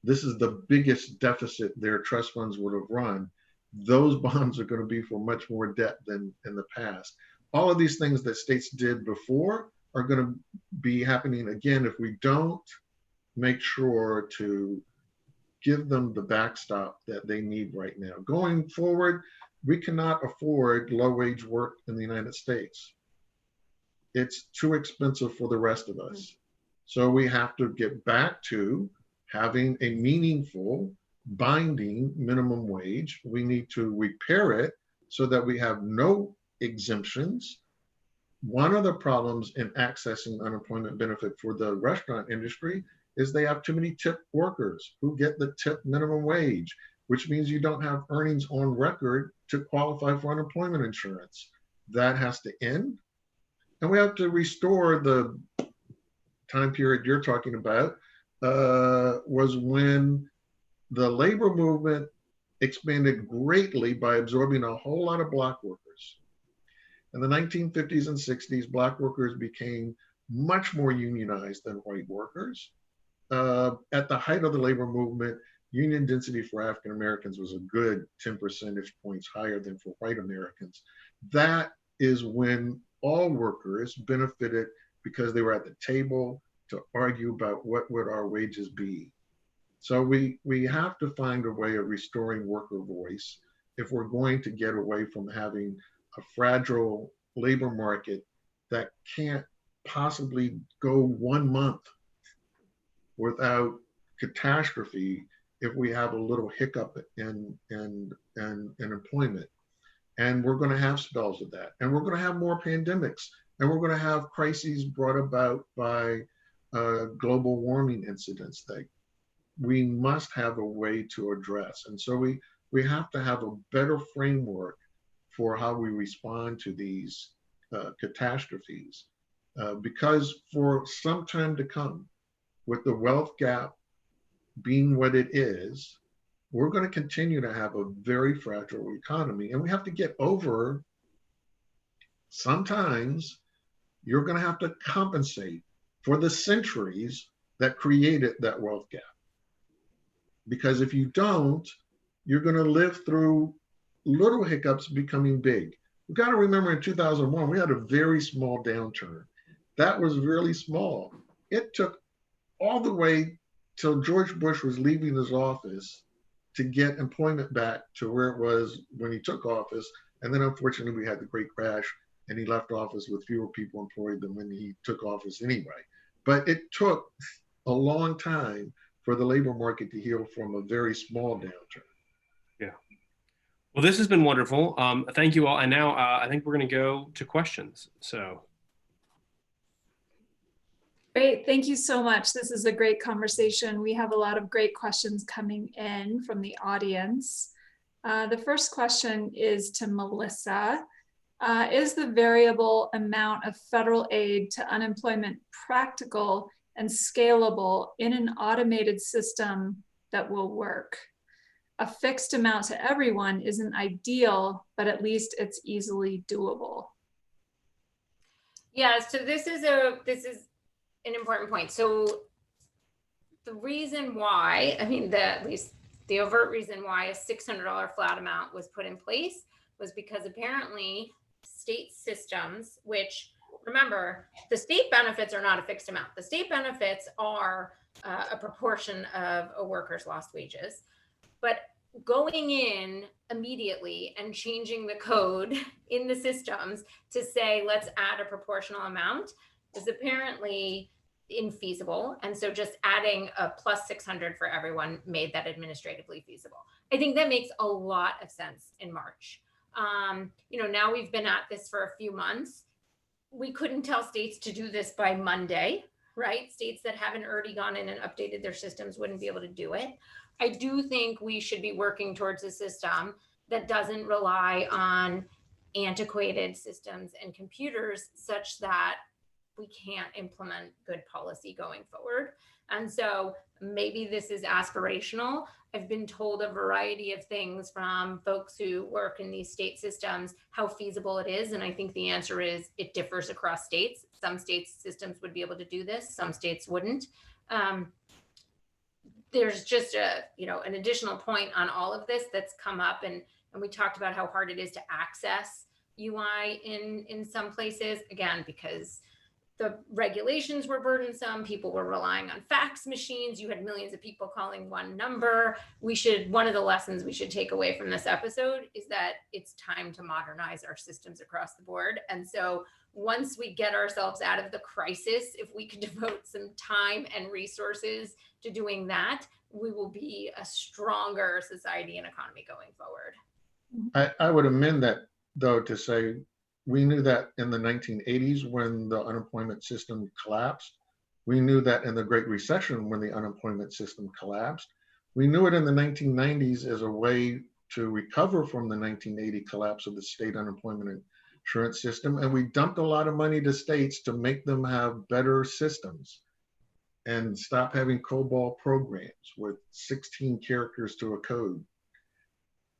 This is the biggest deficit their trust funds would have run. Those bonds are going to be for much more debt than in the past. All of these things that states did before are going to be happening again if we don't make sure to give them the backstop that they need right now. Going forward, we cannot afford low-wage work in the United States. It's too expensive for the rest of us. So we have to get back to having a meaningful, binding minimum wage. We need to repair it so that we have no exemptions. One of the problems in accessing unemployment benefit for the restaurant industry is they have too many tip workers who get the tip minimum wage, which means you don't have earnings on record to qualify for unemployment insurance. That has to end. And we have to restore the time period you're talking about, was when the labor movement expanded greatly by absorbing a whole lot of Black workers. In the 1950s and 60s, Black workers became much more unionized than white workers. At the height of the labor movement, union density for African Americans was a good 10 percentage points higher than for white Americans. That is when all workers benefited, because they were at the table to argue about what would our wages be. So we have to find a way of restoring worker voice if we're going to get away from having a fragile labor market that can't possibly go 1 month without catastrophe if we have a little hiccup in employment. And we're going to have spells of that. And we're going to have more pandemics. And we're going to have crises brought about by global warming incidents that we must have a way to address. And so we have to have a better framework for how we respond to these catastrophes. Because for some time to come, with the wealth gap being what it is, we're going to continue to have a very fragile economy. And we have to get over, sometimes you're going to have to compensate for the centuries that created that wealth gap. Because if you don't, you're going to live through little hiccups becoming big. We've got to remember, in 2001, we had a very small downturn. That was really small. It took all the way till George Bush was leaving his office to get employment back to where it was when he took office. And then unfortunately we had the great crash, and he left office with fewer people employed than when he took office anyway. But it took a long time for the labor market to heal from a very small downturn. Yeah. Well, this has been wonderful. Thank you all. And now I think we're going to go to questions. So. Great, thank you so much. This is a great conversation. We have a lot of great questions coming in from the audience. The first question is to Melissa. Is the variable amount of federal aid to unemployment practical and scalable in an automated system that will work? A fixed amount to everyone isn't ideal, but at least it's easily doable. Yeah, so this is an important point. So the reason why, at least the overt reason why a $600 flat amount was put in place was because apparently state systems, which remember, the state benefits are not a fixed amount. The state benefits are a proportion of a worker's lost wages. But going in immediately and changing the code in the systems to say, let's add a proportional amount is apparently infeasible. And so just adding a plus 600 for everyone made that administratively feasible. I think that makes a lot of sense in March. Now we've been at this for a few months. We couldn't tell states to do this by Monday, right? States that haven't already gone in and updated their systems wouldn't be able to do it. I do think we should be working towards a system that doesn't rely on antiquated systems and computers such that we can't implement good policy going forward. And so maybe this is aspirational. I've been told a variety of things from folks who work in these state systems, how feasible it is. And I think the answer is it differs across states. Some states' systems would be able to do this, some states wouldn't. There's just an additional point on all of this that's come up, and we talked about how hard it is to access UI in some places, again, because the regulations were burdensome. People were relying on fax machines. You had millions of people calling one number. One of the lessons we should take away from this episode is that it's time to modernize our systems across the board. And so once we get ourselves out of the crisis, if we could devote some time and resources to doing that, we will be a stronger society and economy going forward. I would amend that, though, to say we knew that in the 1980s when the unemployment system collapsed. We knew that in the Great Recession when the unemployment system collapsed. We knew it in the 1990s as a way to recover from the 1980 collapse of the state unemployment insurance system. And we dumped a lot of money to states to make them have better systems and stop having COBOL programs with 16 characters to a code.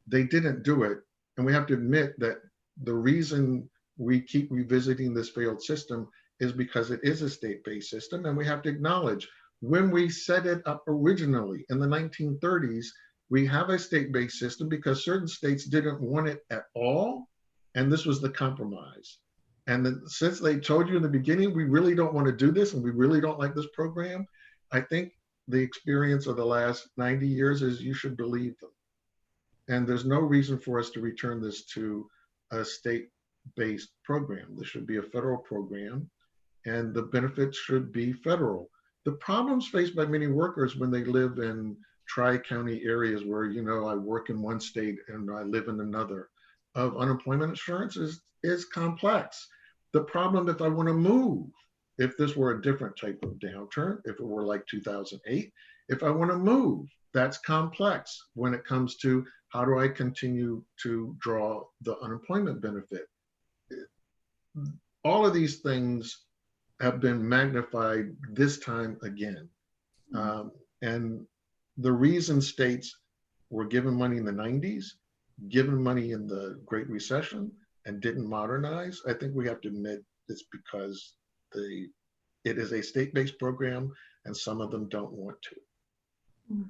They didn't do it. And we have to admit that the reason we keep revisiting this failed system is because it is a state-based system. And we have to acknowledge when we set it up originally in the 1930s, we have a state-based system because certain states didn't want it at all. And this was the compromise. And then, since they told you in the beginning, we really don't want to do this and we really don't like this program, I think the experience of the last 90 years is you should believe them. And there's no reason for us to return this to a state-based program. This should be a federal program and the benefits should be federal. The problems faced by many workers when they live in tri-county areas where, I work in one state and I live in another of unemployment insurance is complex. The problem if I want to move, if this were a different type of downturn, if it were like 2008, if I want to move, that's complex when it comes to how do I continue to draw the unemployment benefit. All of these things have been magnified this time again. And the reason states were given money in the 90s, given money in the Great Recession, and didn't modernize, I think we have to admit it's because it is a state-based program and some of them don't want to.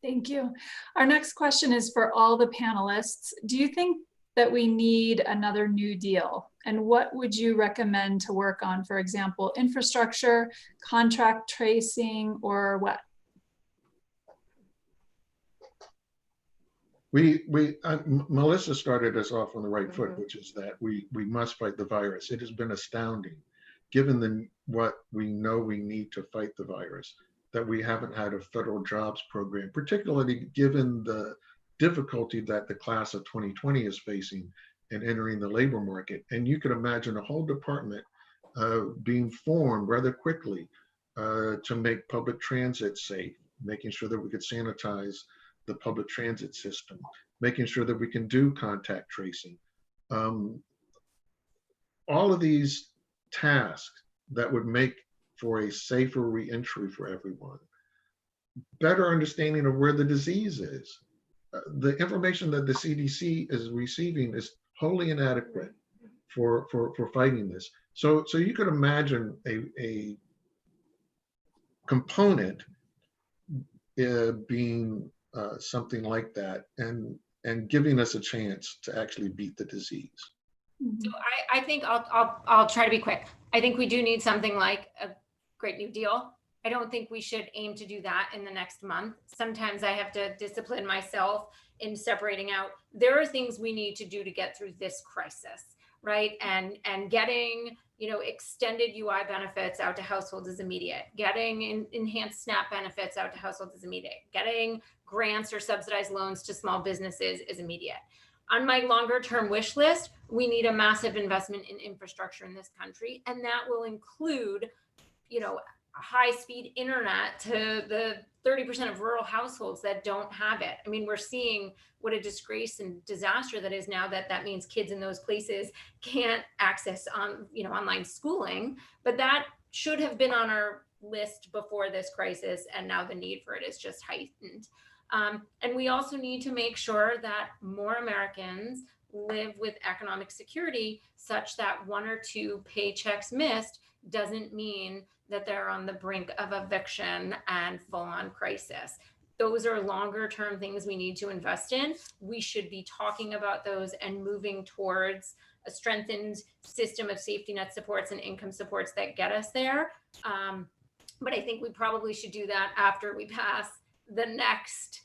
Thank you. Our next question is for all the panelists. Do you think that we need another New Deal? And what would you recommend to work on? For example, infrastructure, contract tracing, or what? Melissa started us off on the right foot, which is that we must fight the virus. It has been astounding, given what we know we need to fight the virus, that we haven't had a federal jobs program, particularly given the difficulty that the class of 2020 is facing in entering the labor market. And you could imagine a whole department being formed rather quickly to make public transit safe, making sure that we could sanitize the public transit system, making sure that we can do contact tracing. All of these tasks that would make for a safer reentry for everyone. Better understanding of where the disease is. The information that the CDC is receiving is wholly inadequate for fighting this. So you could imagine a component being something like that and giving us a chance to actually beat the disease. So I think I'll try to be quick. I think we do need something like a Great New Deal. I don't think we should aim to do that in the next month. Sometimes I have to discipline myself in separating out. There are things we need to do to get through this crisis, right? And getting, extended UI benefits out to households is immediate. Getting enhanced SNAP benefits out to households is immediate. Getting grants or subsidized loans to small businesses is immediate. On my longer term wish list, we need a massive investment in infrastructure in this country. And that will include, high speed internet to the 30% of rural households that don't have it. I mean, we're seeing what a disgrace and disaster that is now that means kids in those places can't access online schooling, but that should have been on our list before this crisis. And now the need for it is just heightened. And we also need to make sure that more Americans live with economic security such that 1 or 2 paychecks missed doesn't mean that they're on the brink of eviction and full-on crisis. Those are longer term things we need to invest in. We should be talking about those and moving towards a strengthened system of safety net supports and income supports that get us there. But I think we probably should do that after we pass the next,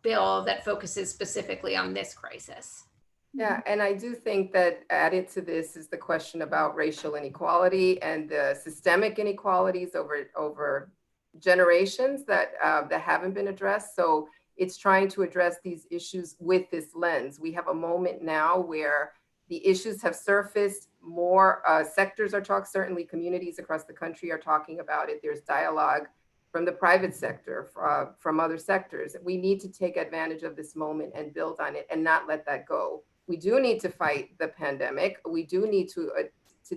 bill that focuses specifically on this crisis. Yeah, and I do think that added to this is the question about racial inequality and the systemic inequalities over generations that haven't been addressed. So it's trying to address these issues with this lens. We have a moment now where the issues have surfaced. More sectors are talking, certainly communities across the country are talking about it. There's dialogue from the private sector, from other sectors. We need to take advantage of this moment and build on it and not let that go. We do need to fight the pandemic. We do need to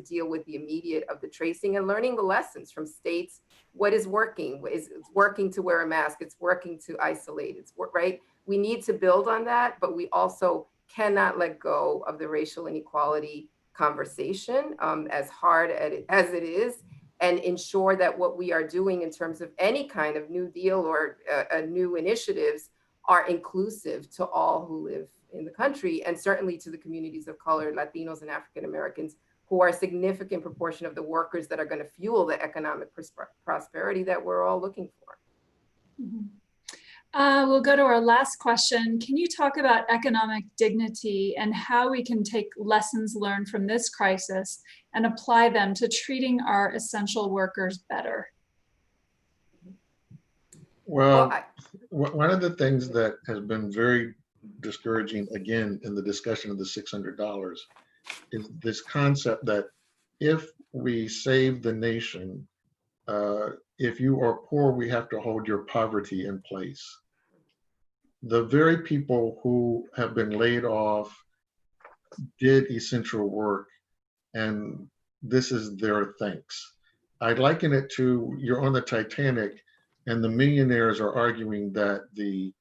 deal with the immediate of the tracing and learning the lessons from states. What is working? It's working to wear a mask. It's working to isolate. It's right. We need to build on that, but we also cannot let go of the racial inequality conversation, as hard as it is, and ensure that what we are doing in terms of any kind of New Deal or new initiatives are inclusive to all who live in the country, and certainly to the communities of color, Latinos and African Americans, who are a significant proportion of the workers that are going to fuel the economic prosperity that we're all looking for. We'll go to our last question. Can you talk about economic dignity and how we can take lessons learned from this crisis and apply them to treating our essential workers better? Well, one of the things that has been very discouraging, again, in the discussion of the $600 is this concept that if we save the nation, if you are poor, we have to hold your poverty in place. The very people who have been laid off did essential work, and this is their thanks. I liken it to, you're on the Titanic and the millionaires are arguing that the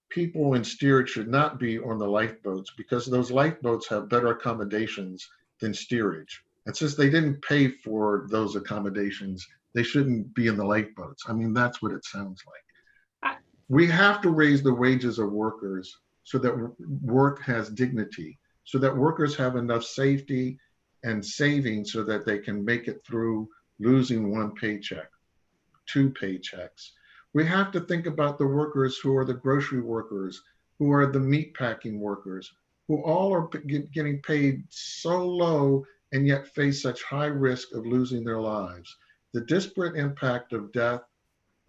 people in steerage should not be on the lifeboats because those lifeboats have better accommodations than steerage. And since they didn't pay for those accommodations, they shouldn't be in the lifeboats. I mean, that's what it sounds like. We have to raise the wages of workers so that work has dignity, so that workers have enough safety and savings so that they can make it through losing 1 paycheck, 2 paychecks. We have to think about the workers who are the grocery workers, who are the meat packing workers, who all are getting paid so low and yet face such high risk of losing their lives. The disparate impact of death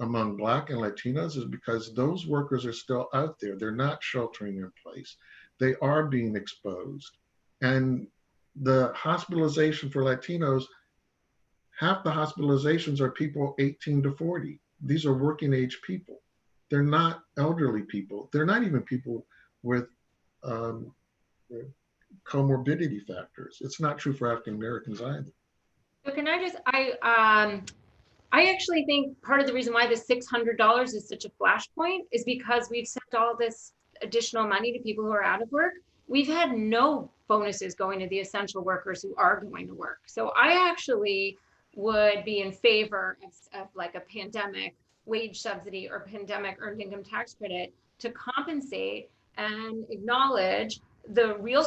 among Black and Latinos is because those workers are still out there. They're not sheltering in place. They are being exposed. And the hospitalization for Latinos, half the hospitalizations are people 18 to 40. These are working age people. They're not elderly people. They're not even people with comorbidity factors. It's not true for African Americans either. So can I just, I actually think part of the reason why this $600 is such a flashpoint is because we've sent all this additional money to people who are out of work. We've had no bonuses going to the essential workers who are going to work. So I actually would be in favor of like a pandemic wage subsidy or pandemic earned income tax credit to compensate and acknowledge the real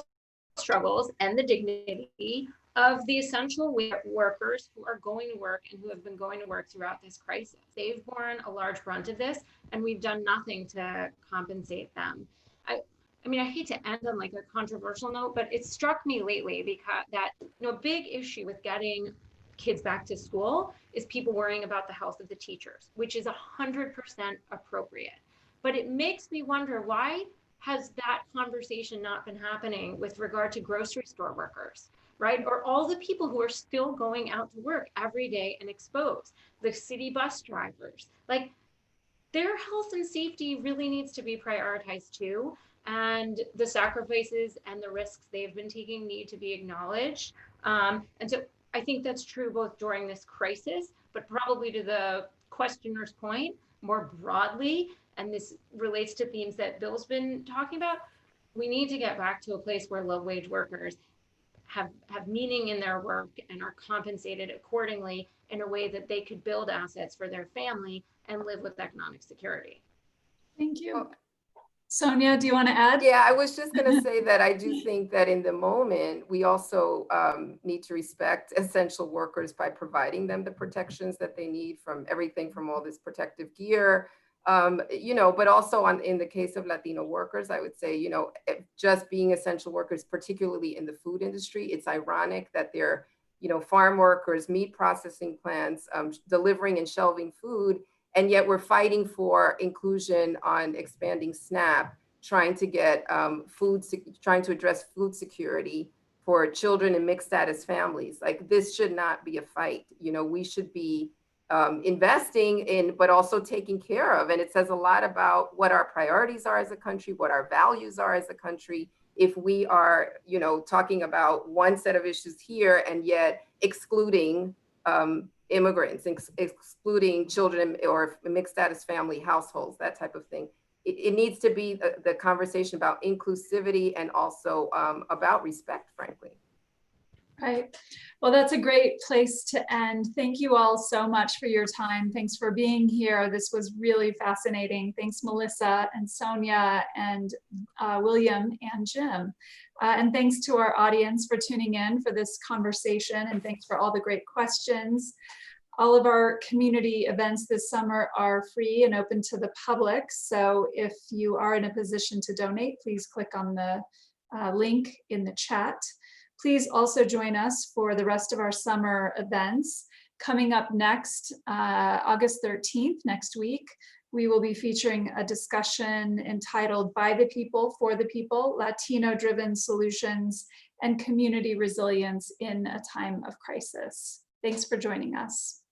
struggles and the dignity of the essential workers who are going to work and who have been going to work throughout this crisis. They've borne a large brunt of this, and we've done nothing to compensate them. I mean, I hate to end on like a controversial note, but it struck me lately because that, a big issue with getting kids back to school is people worrying about the health of the teachers, which is 100% appropriate. But it makes me wonder, why has that conversation not been happening with regard to grocery store workers, right? Or all the people who are still going out to work every day and exposed, the city bus drivers, like their health and safety really needs to be prioritized too. And the sacrifices and the risks they've been taking need to be acknowledged. And so I think that's true both during this crisis, but probably to the questioner's point more broadly, and this relates to themes that Bill's been talking about, we need to get back to a place where low-wage workers have meaning in their work and are compensated accordingly in a way that they could build assets for their family and live with economic security. Thank you. Sonia, do you want to add? Yeah, I was just going to say that I do think that in the moment, we also need to respect essential workers by providing them the protections that they need, from everything from all this protective gear, but also in the case of Latino workers, I would say, just being essential workers, particularly in the food industry, it's ironic that they're, farm workers, meat processing plants, delivering and shelving food. And yet we're fighting for inclusion on expanding SNAP, trying to get trying to address food security for children in mixed status families. Like, this should not be a fight. We should be investing in, but also taking care of. And it says a lot about what our priorities are as a country, what our values are as a country, if we are, talking about one set of issues here and yet excluding immigrants, excluding children or mixed status family households, that type of thing. It needs to be the conversation about inclusivity and also about respect, frankly. Right. Well, that's a great place to end. Thank you all so much for your time. Thanks for being here. This was really fascinating. Thanks, Melissa and Sonia and William and Jim. And thanks to our audience for tuning in for this conversation. And thanks for all the great questions. All of our community events this summer are free and open to the public. So if you are in a position to donate, please click on the link in the chat. Please also join us for the rest of our summer events. Coming up next, August 13th, next week, we will be featuring a discussion entitled By the People, for the People, Latino-Driven Solutions and Community Resilience in a Time of Crisis. Thanks for joining us.